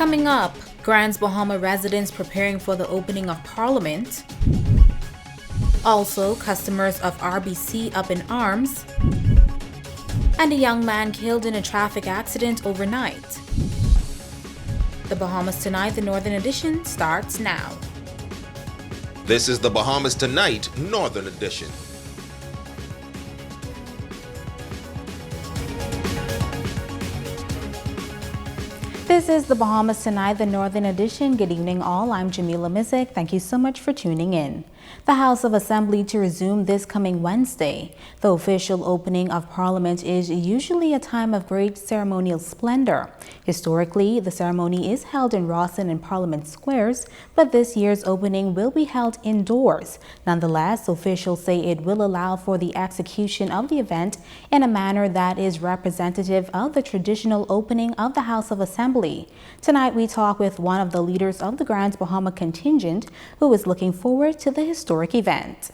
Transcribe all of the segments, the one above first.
Coming up, Grand Bahama residents preparing for the opening of Parliament. Also, customers of RBC up in arms. And a young man killed in a traffic accident overnight. The Bahamas Tonight, the Northern Edition, starts now. This is the Bahamas Tonight, Northern Edition. This is the Bahamas Tonight, the Northern Edition. Good evening, all. I'm Jamila Mizik. Thank you so much for tuning in. The House of Assembly to resume this coming Wednesday. The official opening of Parliament is usually a time of great ceremonial splendor. Historically, the ceremony is held in Rawson and Parliament Squares, but this year's opening will be held indoors. Nonetheless, officials say it will allow for the execution of the event in a manner that is representative of the traditional opening of the House of Assembly. Tonight, we talk with one of the leaders of the Grand Bahama contingent who is looking forward to the historic event.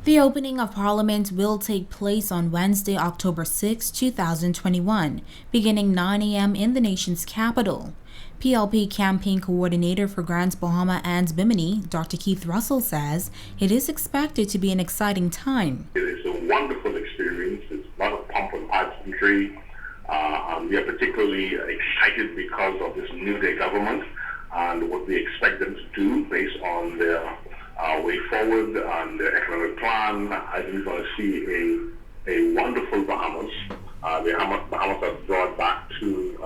The opening of Parliament will take place on Wednesday, October 6, 2021, beginning 9 a.m. in the nation's capital. PLP campaign coordinator for Grand Bahama and Bimini, Dr. Keith Russell, says it is expected to be an exciting time. It is a wonderful experience. It's a lot of pomp and pageantry. We are particularly excited because of this New Day government and what we expect them to do based on their way forward and their economic plan. I think we're going to see a wonderful Bahamas. The Bahamas are brought back to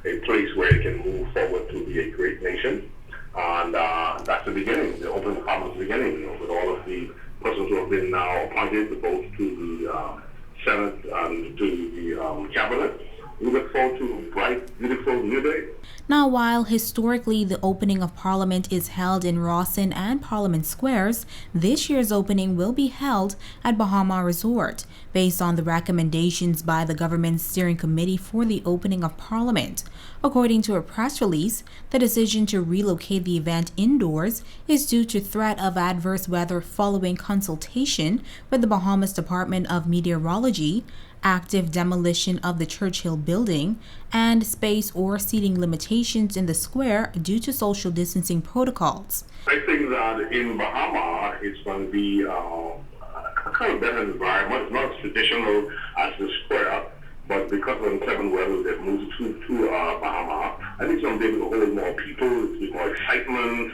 a place where it can move forward to be a great nation. And that's the beginning. The opening of Bahamas is the beginning, with all of the persons who have been now appointed both to the Senate and to the Cabinet. We look forward to a bright, beautiful new day. Now, while historically the opening of Parliament is held in Rawson and Parliament Squares, this year's opening will be held at Bahama Resort, based on the recommendations by the government's steering committee for the opening of Parliament. According to a press release, the decision to relocate the event indoors is due to threat of adverse weather following consultation with the Bahamas Department of Meteorology, active demolition of the Churchill building, and space or seating limitations in the square due to social distancing protocols. I think that in Bahama, it's going to be a kind of better environment. It's not as traditional as the square, but because of the seven weather they've moved to Bahama, I think it's going to be able to hold more people, there'll be more excitement.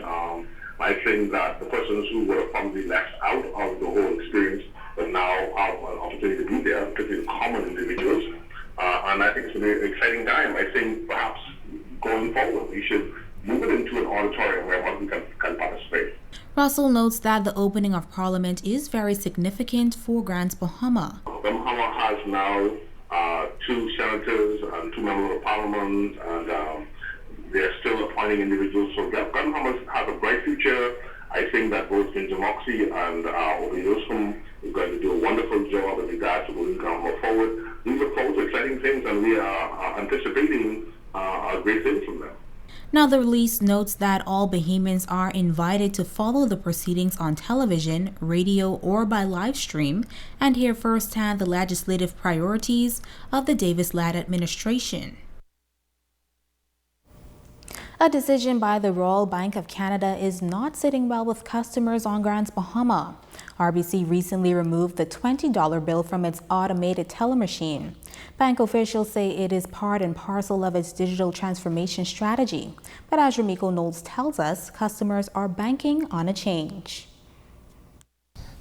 I think that the persons who were probably left out of the whole experience but now have an opportunity to be there, particularly common individuals. And I think it's going to be an exciting time. I think perhaps going forward, we should move it into an auditorium where one can participate. Russell notes that the opening of Parliament is very significant for Grand Bahama. Bahama has now 2 senators and 2 members of parliament, and they're still appointing individuals. So Grand Bahama has a bright future. I think that both Ginger Moxie and Obi Yusuf is going to do a wonderful job in regards to moving Bahama forward. We look forward to exciting things, and we are anticipating great things from them. Now, the release notes that all Bahamians are invited to follow the proceedings on television, radio, or by live stream and hear firsthand the legislative priorities of the Davis-led administration. A decision by the Royal Bank of Canada is not sitting well with customers on Grand Bahama. RBC recently removed the $20 bill from its automated teller machine. Bank officials say it is part and parcel of its digital transformation strategy. But as Ramiko Knowles tells us, customers are banking on a change.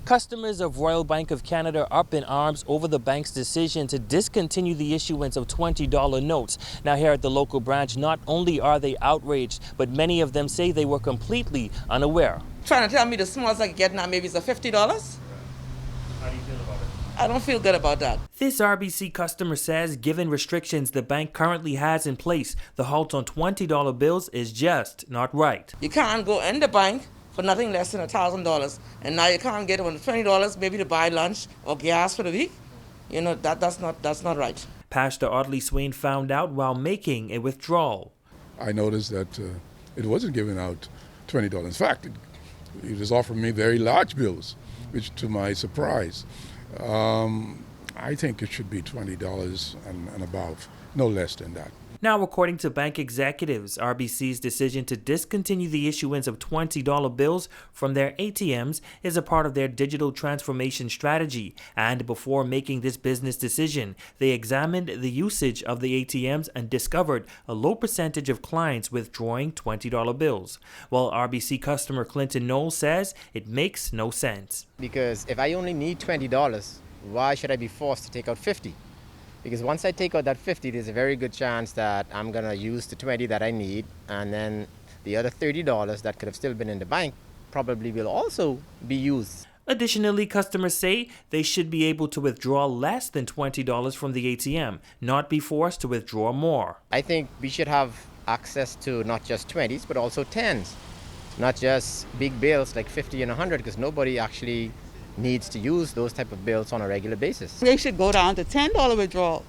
Customers of Royal Bank of Canada are up in arms over the bank's decision to discontinue the issuance of $20 notes. Now, here at the local branch, not only are they outraged, but many of them say they were completely unaware. Trying to tell me the smallest I can get now maybe is a $50? How do you feel about it? I don't feel good about that. This RBC customer says given restrictions the bank currently has in place, the halt on $20 bills is just not right. You can't go in the bank for nothing less than $1,000, and now you can't get on $20 maybe to buy lunch or gas for the week. You know, that's not right. Pastor Audley Swain found out while making a withdrawal. I noticed that it wasn't giving out $20. In fact, it was offering me very large bills, which to my surprise. I think it should be $20 and above. no less than that. Now, according to bank executives, RBC's decision to discontinue the issuance of $20 bills from their ATMs is a part of their digital transformation strategy. And before making this business decision, they examined the usage of the ATMs and discovered a low percentage of clients withdrawing $20 bills. While RBC customer Clinton Knowles says it makes no sense. Because if I only need $20, why should I be forced to take out $50? Because once I take out that $50, there's a very good chance that I'm going to use the $20 that I need, and then the other $30 that could have still been in the bank probably will also be used. Additionally, customers say they should be able to withdraw less than $20 from the ATM, not be forced to withdraw more. I think we should have access to not just 20s, but also 10s. Not just big bills like 50 and 100, because nobody actually needs to use those type of bills on a regular basis. They should go down to $10 withdrawal,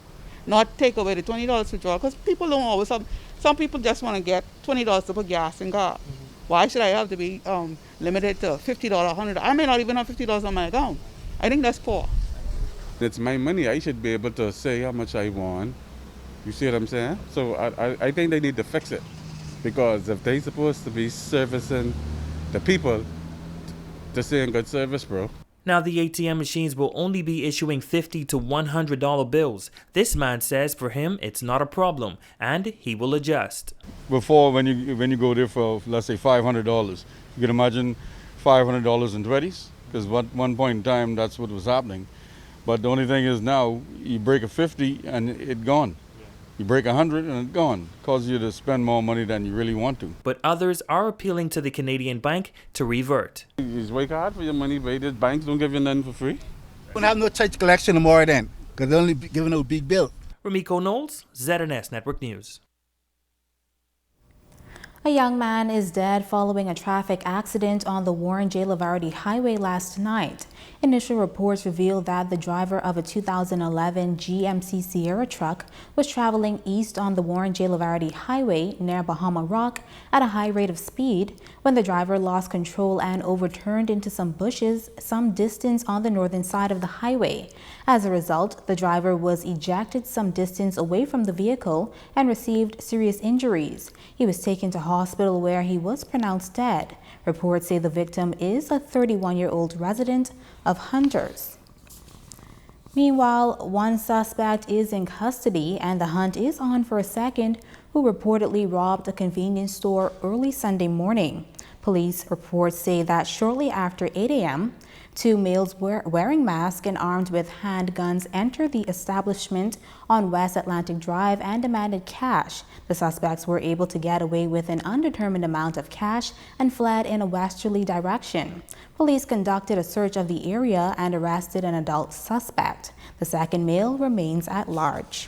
not take away the $20 withdrawal, because people don't always have, some people just want to get $20 to put gas in car. Why should I have to be limited to $50, $100? I may not even have $50 on my account. I think that's poor. It's my money. I should be able to say how much I want. You see what I'm saying? So I think they need to fix it, because if they're supposed to be servicing the people, to stay in good service, bro. Now, the ATM machines will only be issuing $50 to $100 bills. This man says for him, it's not a problem, and he will adjust. Before, when you go there for, let's say, $500, you can imagine $500 in 20s, because at one point in time, that's what was happening. But the only thing is now, you break a 50 and it's gone. You break 100 and it's gone. Causes you to spend more money than you really want to. But others are appealing to the Canadian bank to revert. You just work hard for your money, but the banks don't give you nothing for free. We don't have no church collection anymore then, because they're only giving out big bill. Ramiko Knowles, ZNS Network News. A young man is dead following a traffic accident on the Warren-J. Highway last night. Initial reports revealed that the driver of a 2011 GMC Sierra truck was traveling east on the Warren-J. Highway near Bahama Rock at a high rate of speed when the driver lost control and overturned into some bushes some distance on the northern side of the highway. As a result, the driver was ejected some distance away from the vehicle and received serious injuries. He was taken to hospital where he was pronounced dead. Reports say the victim is a 31-year-old resident of Hunters. Meanwhile, one suspect is in custody and the hunt is on for a second who reportedly robbed a convenience store early Sunday morning. Police reports say that shortly after 8 a.m., two males wearing masks and armed with handguns entered the establishment on West Atlantic Drive and demanded cash. The suspects were able to get away with an undetermined amount of cash and fled in a westerly direction. Police conducted a search of the area and arrested an adult suspect. The second male remains at large.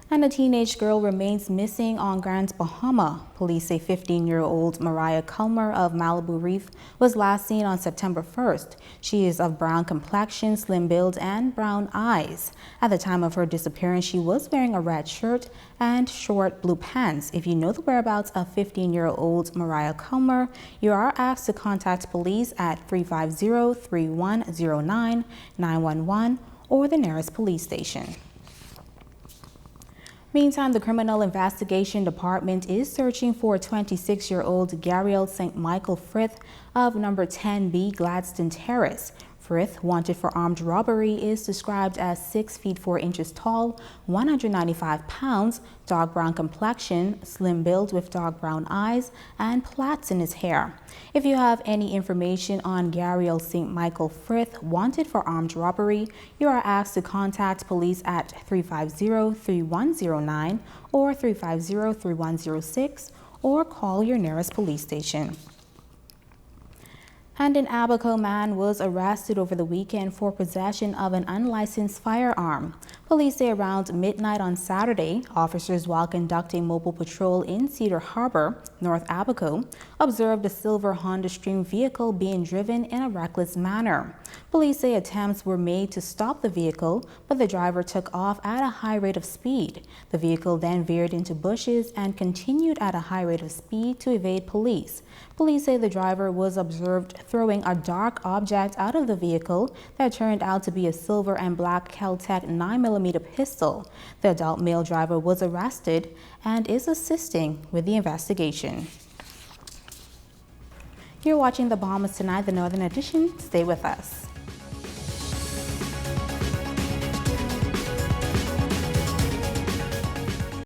And a teenage girl remains missing on Grand Bahama. Police say 15-year-old Mariah Culmer of Malibu Reef was last seen on September 1st. She is of brown complexion, slim build, and brown eyes. At the time of her disappearance, she was wearing a red shirt and short blue pants. If you know the whereabouts of 15-year-old Mariah Culmer, you are asked to contact police at 350-3109-911 or the nearest police station. Meantime, the Criminal Investigation Department is searching for 26-year-old Gabriel St. Michael Frith of number 10B Gladstone Terrace. Frith, wanted for armed robbery, is described as 6 feet 4 inches tall, 195 pounds, dark brown complexion, slim build with dark brown eyes, and plaits in his hair. If you have any information on Gabriel St. Michael Frith, wanted for armed robbery, you are asked to contact police at 350-3109 or 350-3106 or call your nearest police station. And an Abaco man was arrested over the weekend for possession of an unlicensed firearm. Police say around midnight on Saturday, officers, while conducting mobile patrol in Cedar Harbor, North Abaco, observed a silver Honda Stream vehicle being driven in a reckless manner. Police say attempts were made to stop the vehicle, but the driver took off at a high rate of speed. The vehicle then veered into bushes and continued at a high rate of speed to evade police. Police say the driver was observed throwing a dark object out of the vehicle that turned out to be a silver and black Kel-Tec 9mm 9mm pistol. The adult male driver was arrested and is assisting with the investigation. You're watching the Bahamas Tonight, the Northern Edition. Stay with us.